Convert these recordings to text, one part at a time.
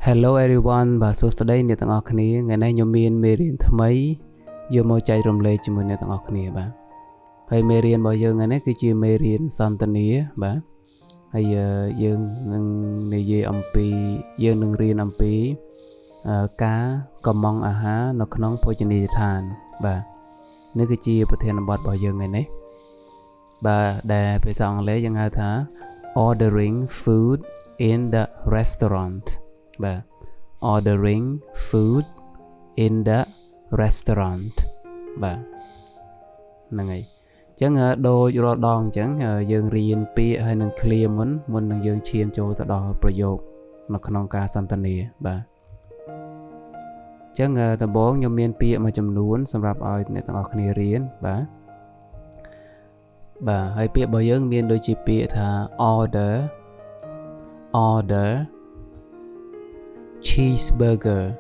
Hello everyone បាទសួស្តីអ្នកទាំងអស់គ្នាថ្ងៃនេះខ្ញុំមានមេរៀនថ្មីយកមកចែករំលែកជាមួយអ្នកទាំងអស់គ្នាបាទហើយមេរៀនរបស់យើងថ្ងៃនេះគឺជាមេរៀនសន្ទនាបាទហើយយើងនឹងនិយាយអំពីយើងនឹងរៀនអំពីការកម្មង់អាហារនៅក្នុងភោជនីយដ្ឋានបាទនេះគឺជាប្រធានបទរបស់យើងថ្ងៃនេះបាទដែលភាសាអង់គ្លេសយើងហៅថា ordering food in the restaurant បាទ ordering food in the restaurant បាទហ្នឹងហើយអញ្ចឹងដូចរាល់ដងអញ្ចឹងយើងរៀនពាក្យហើយនឹង clear មុននឹងយើងឈានចូលទៅដល់ប្រយោគនៅក្នុងការសន្ទនាបាទអញ្ចឹងដំបូងខ្ញុំមានពាក្យមួយចំនួនសម្រាប់ឲ្យអ្នកទាំងអស់គ្នារៀនបាទហើយពាក្យរបស់យើងមានដូចជាពាក្យថា order cheeseburger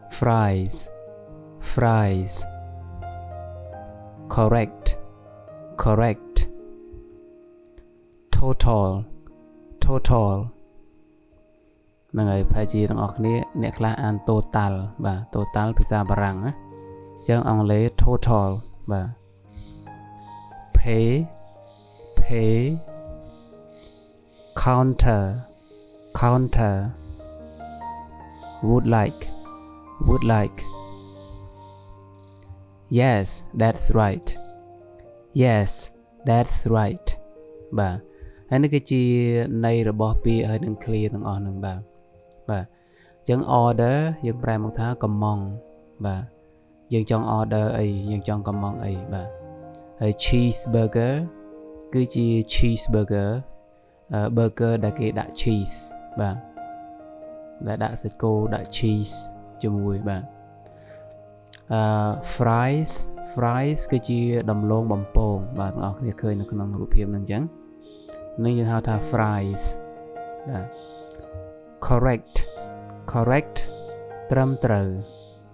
fries correct total ហ្នឹងហើយប្រហែលជាទាំងអស់គ្នាអ្នកខ្លះអាន total បាទ total ភាសាបារាំងណាអញ្ចឹងអង់គ្លេស total បាទ pay counter would like yes that's right បាទហើយនេះគឺជាន័យរបស់ពាក្យហើយនឹង clear ទាំងអស់ហ្នឹងបាទអញ្ចឹង order យើងប្រែមកថាកម្មង់បាទយើងចង់ order អីយើងចង់កម្មង់អីបាទហើយ cheeseburger គឺជា cheeseburger burger ដែលគេដាក់ cheese បាទដែលដាក់សាច់គោដាក់ cheese ជាមួយបាទfries គឺជាដំឡូងបំពងបាទបងប្អូនឃើញនៅក្នុងរូបភាពហ្នឹងអញ្ចឹងនេះយើងហៅថា fries បាទ correct ត្រឹមត្រូវ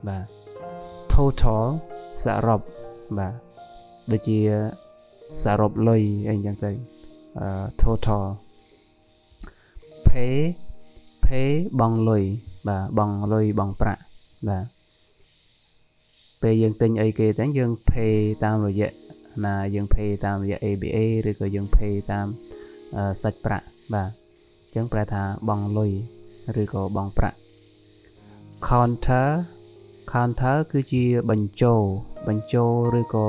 បាទ total សរុបបាទដូចជាសរុបលុយអីអញ្ចឹងទៅtotal pay បង់លុយបាទបង់លុយបង់ប្រាក់បាទពេលយើងទិញអីគេទាំងយើង pay តាមរយៈណាយើង pay តាមរយៈ ABA ឬក៏យើង pay តាមសាច់ប្រាក់បាទអញ្ចឹងប្រែថាបង់លុយឬក៏បង់ប្រាក់ counter គឺជាបញ្ចូលឬក៏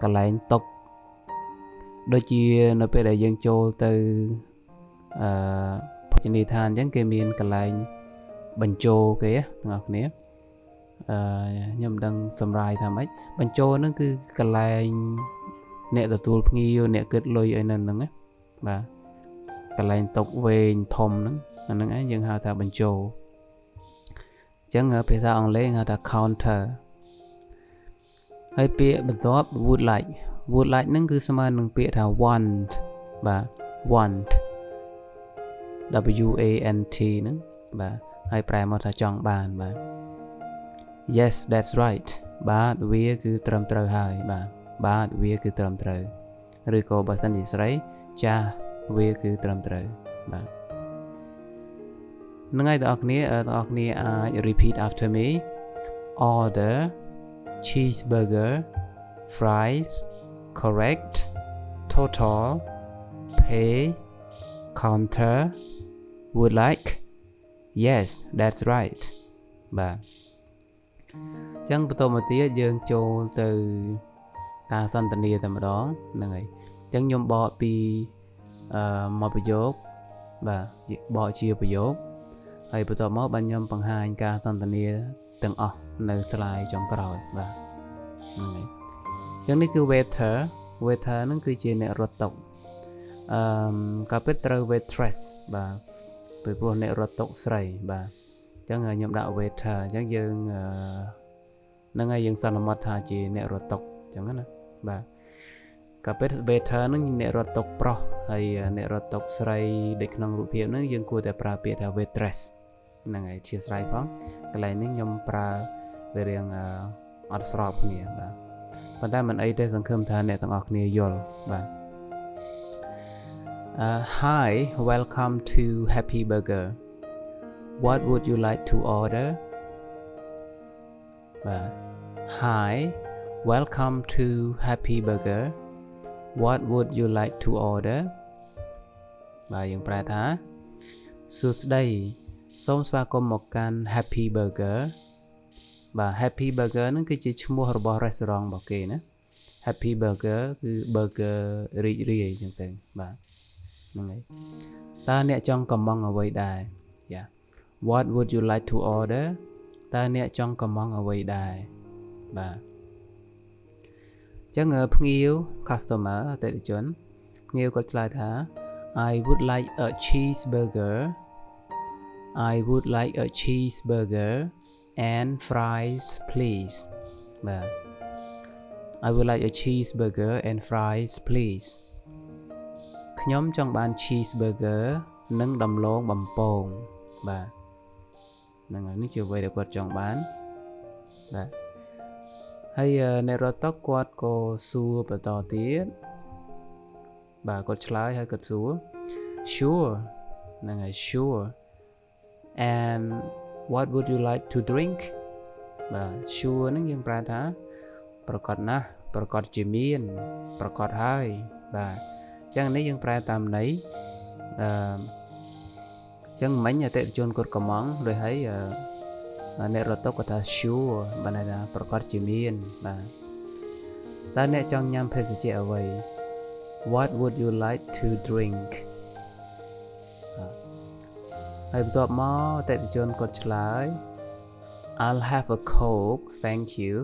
កន្លែងតុកដូចជានៅពេលដែលយើងចូលទៅភោជនីយដ្ឋានអញ្ចឹងគេមានកន្លែងបញ្ចូលគេបងប្អូនខ្ញុំមិនដឹងសម្រាយថាម៉េចបញ្ចូលហ្នឹងគឺកន្លែងអ្នកទទួលភ្ញៀវអ្នកគិតលុយអីនៅហ្នឹងណាបាទកន្លែងតុកវែងធំហ្នឹងអាហ្នឹងឯងយើងហៅថាបញ្ចូលអញ្ចឹងភាសាអង់គ្លេសហៅថា counter ហើយពាក្យបន្ទាប់ would like ហ្នឹងគឺស្មើនឹងពាក្យថា want បាទ want WANT ហ្នឹងបាទហើយប្រែមកថាចង់បានបាទ yes that's right បាទវាគឺត្រឹមត្រូវហើយបាទវាគឺត្រឹមត្រូវឬក៏បើសិនជាស្រីចាស់វាគឺត្រឹមត្រូវបាទហ្នឹងហើយបងប្អូនអាច repeat after me order cheeseburger fries correct total pay counter would like yes that's right បាទអញ្ចឹងបន្តមកទៀតយើងចូលទៅការសន្ទនាតែម្ដងហ្នឹងហើយអញ្ចឹងខ្ញុំបកពីមួយប្រយោគបាទបកជាប្រយោគហើយបន្តមកបាទខ្ញុំបង្ហាញការសន្ទនាទាំងអស់នៅ slide ចុងក្រោយបាទហ្នឹងហើយអញ្ចឹងនេះគឺ waiter ហ្នឹងគឺជាអ្នករត់តុក៏ពិតត្រូវ waitress បាទពីព្រោះអ្នករត់តុស្រីបាទអញ្ចឹងខ្ញុំដាក់ waiter អញ្ចឹងយើងហ្នឹងហើយយើងសន្មតថាជាអ្នករត់តុអញ្ចឹងណាបាទក៏ពិត waiter ហ្នឹងអ្នករត់តុប្រុសហើយអ្នករត់តុស្រីដូចក្នុងរូបភាពហ្នឹងយើងគួរតែប្រើពាក្យថា waitress ហ្នឹងហើយជាស្រ័យផងកន្លែងនេះខ្ញុំប្រើវារៀងអត់ស្របគ្នាបាទប៉ុន្តែមិនអីទេសង្ឃឹមថាអ្នកទាំងអស់គ្នាយល់បាទ Hi, welcome to Happy Burger. What would you like to order? Hi, welcome to Happy Burger. What would you like to order? យើងប្រែថាសួស្តីសូមស្វាគមន៍មកកាន់ Happy Burger Happy Burger ហ្នឹងគឺជាឈ្មោះរបស់ restaurant របស់គេណា Happy Burger គឺ burger រីករាយចឹងទៅហ្នឹងហើយតើអ្នកចង់កំងអ្វីដែរ What would you like to order តើអ្នកចង់កំងអ្វីដែរចឹងភ្ញៀវ customer អតិថិជនភ្ញៀវគាត់ឆ្លើយថា I would like a cheeseburger I would like a cheeseburger and fries please I would like a cheeseburger and fries please ខ្ញុំចង់បាន cheeseburger និងដំឡូងបំពងហ្នឹងហើយនេះជាអ្វីដែលគាត់ចង់បានហើយអ្នករត់តុគាត់ក៏សួរបន្តទៀតគាត់ឆ្លើយហើយគាត់សួរ Sure ហ្នឹងហើយ Sure and what would you like to drink Sure ហ្នឹងយើងប្រែថាប្រកាសណាស់ប្រកាសជាមានប្រកាសហើយអញ្ចឹងនេះយើងប្រែតាមន័យអញ្ចឹងមិញអតិថិជនគាត់កំងដូចហើយអ្នករត់តុគាត់ថា Sure បានន័យថាប្រកាសជាមានតើអ្នកចង់ញ៉ាំភេសជ្ជៈអ្វី What would you like to drink ហើយបន្ទាប់មកអតិថិជនគាត់ឆ្លើយ I'll have a Coke thank you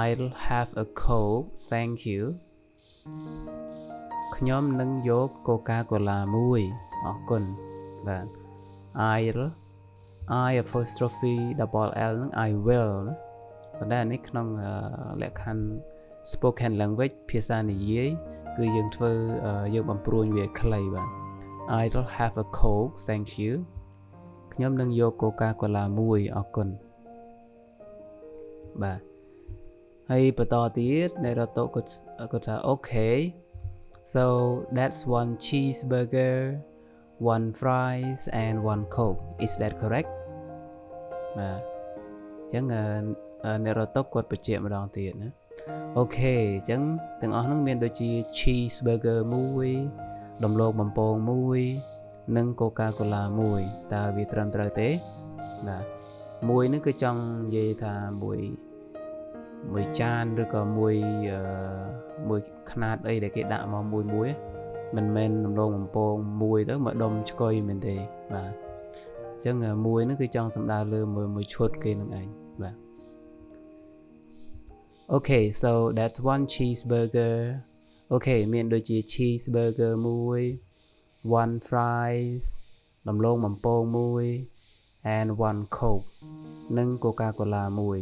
I'll have a Coke thank you ខ្ញុំនឹងយក Coca-Cola មួយអរគុណI apostrophe double L នឹង I will ប៉ុន្តែនេះក្នុងលក្ខខណ្ឌ spoken language ភាសានិយាយគឺយើងធ្វើយើងបំព្រួញវាខ្លីI'll have a Coke thank you ខ្ញុំនឹងយក Coca-Cola មួយអរគុណហើយបន្តទៀតអ្នករត់តុគាត់ថា Okay so that's one cheeseburger one fries and one Coke is that correct អញ្ចឹងអ្នករត់តុគាត់បញ្ជាក់ម្ដងទៀតណាអូខេអញ្ចឹងទាំងអស់ហ្នឹងមានដូចជា cheeseburger មួយដំឡូងបំពងមួយនិង Coca-Cola មួយតើវាត្រឹមត្រូវទេមួយហ្នឹងគឺចង់និយាយថាមួយចានឬក៏មួយខ្នាតអីដែលគេដាក់មកមួយមិនមែនដំឡូងបំពងមួយទៅមកដុំឆ្កុយមែនទេអញ្ចឹងមួយហ្នឹងគឺចង់សំដៅលើមួយឈុតគេនឹងឯងOkay so that's one cheeseburger Okay មានដូចជា cheeseburger មួយ one fries ដំឡូងបំពងមួយ and one Coke និង Coca-Cola មួយ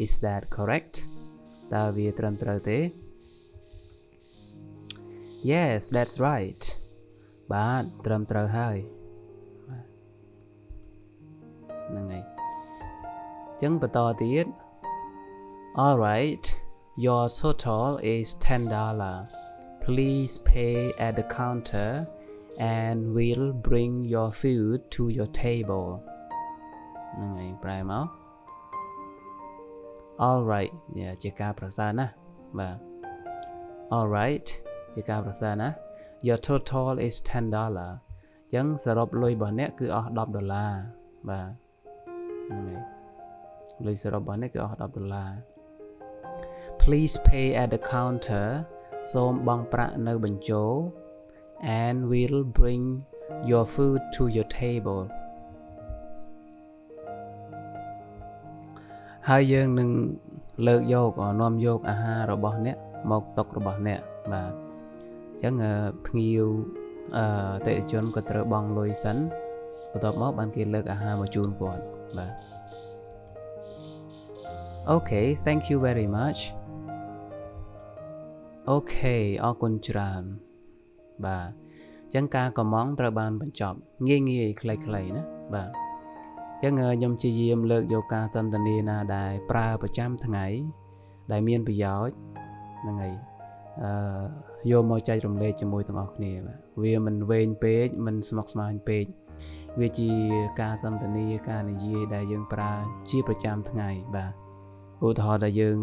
Is that correct តើវាត្រឹមត្រូវទេ Yes that's right បាទត្រឹមត្រូវហើយហ្នឹងហើយអញ្ចឹងបន្តទៀត All right your total is $10 Please pay at the counter and we'll bring your food to your table ហ្នឹងហើយប្រែមក All right ជាការប្រសើរណាស់All right ជាការប្រសើរណាស់ Your total is $10 អញ្ចឹងសរុបលុយរបស់អ្នកគឺអស់$10ហ្នឹងហើយលុយសរុបរបស់អ្នកគឺអស់$10 Please pay at the counter សូមបង់ប្រាក់នៅបញ្ជរ and we'll bring your food to your table ហើយយើងនឹងលើកយកនាំយកអាហាររបស់អ្នកមកតុរបស់អ្នកអញ្ចឹងភ្ញៀវអតិថិជនក៏ត្រូវបង់លុយសិនបន្ទាប់មកបានគេលើកអាហារមកជូនគាត់ Okay thank you very much Okay អរគុណច្រើនអញ្ចឹងការកំងត្រូវបានបញ្ចប់ងាយខ្លីៗណាអញ្ចឹងខ្ញុំព្យាយាមលើកយកការសន្ទនាណាដែលប្រើប្រចាំថ្ងៃដែលមានប្រយោជន៍ហ្នឹងហើយ យកមកចែករំលែកជាមួយទាំងអស់គ្នាបាទវាមិនវែងពេកមិនស្មុគស្មាញពេកវាជាការសន្ទនាការនិយាយដែលយើងប្រើជាប្រចាំថ្ងៃបាទឧទាហរណ៍ដែលយើង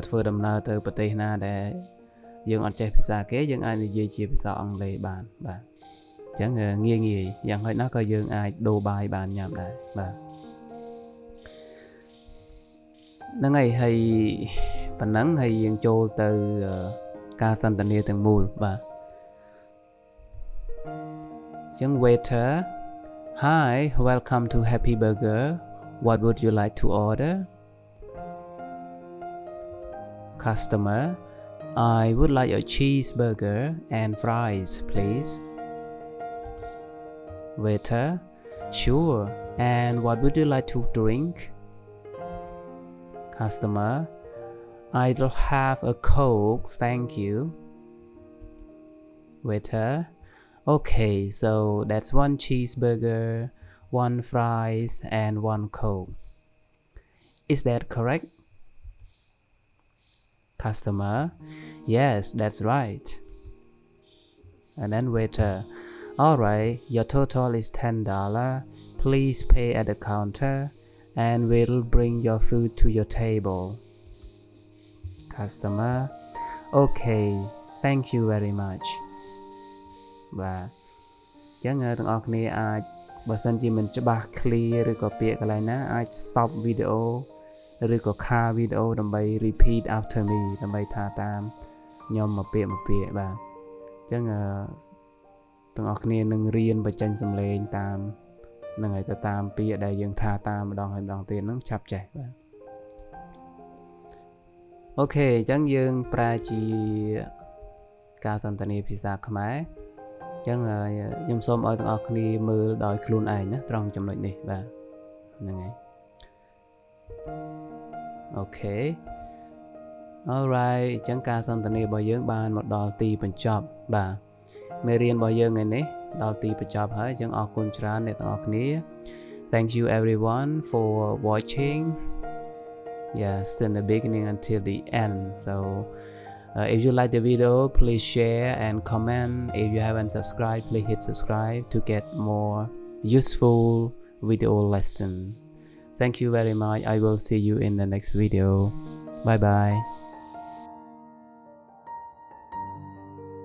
ធ្វើដំណើរទៅប្រទេសណាដែលយើងអត់ចេះភាសាគេយើងអាចនិយាយជាភាសាអង់គ្លេសបានបាទអញ្ចឹងងាយយ៉ាងហោចណាស់ក៏យើងអាចដូរបាយបានញ៉ាំដែរបាទហ្នឹងហើយប៉ុណ្ណឹងហើយយើងចូលទៅការសន្ទនាទាំងមូលបាទអញ្ចឹង waiter Hi welcome to Happy Burger what would you like to order Customer I would like a cheeseburger and fries please Waiter Sure and what would you like to drink Customer I'll have a Coke, thank you. Waiter Okay, so that's one cheeseburger, one fries, and one Coke. Is that correct? Customer Yes, that's right. And then waiter Alright, your total is $10. Please pay at the counter and we'll bring your food to your table. Customer Okay, thank you very much បាទអញ្ចឹងទាំងអស់គ្នាអាចបើសិនជាមិនច្បាស់ clear ឬក៏ពាក្យកន្លែងណាអាច stop video ឬក៏ car video ដើម្បី repeat after me ដើម្បីថាតាមខ្ញុំមួយពាក្យបាទអញ្ចឹងទាំងអស់គ្នានឹងរៀនបញ្ចេញសំឡេងតាមនឹងឲ្យទៅតាមពាក្យដែលយើងថាតាមម្ដងហើយម្ដងទៀតហ្នឹងឆាប់ចេះបាទអូខេអញ្ចឹងយើងប្រើជាការសន្ទនាភាសាខ្មែរអញ្ចឹងខ្ញុំសូមឲ្យទាំងអស់គ្នាមើលដោយខ្លួនឯងណាត្រង់ចំណុចនេះបាទហ្នឹងហើយអូខេ Alright អញ្ចឹងការសន្ទនារបស់យើងបានមកដល់ទីបញ្ចប់បាទមេរៀនរបស់យើងថ្ងៃនេះដល់ទីបញ្ចប់ហើយអញ្ចឹងអរគុណច្រើនអ្នកទាំងអស់គ្នា Thank you everyone for watching Yes, in the beginning until the end. So, if you like the video, please share and comment. If you haven't subscribed, please hit subscribe to get more useful video lesson. Thank you very much. I will see you in the next video. Bye bye.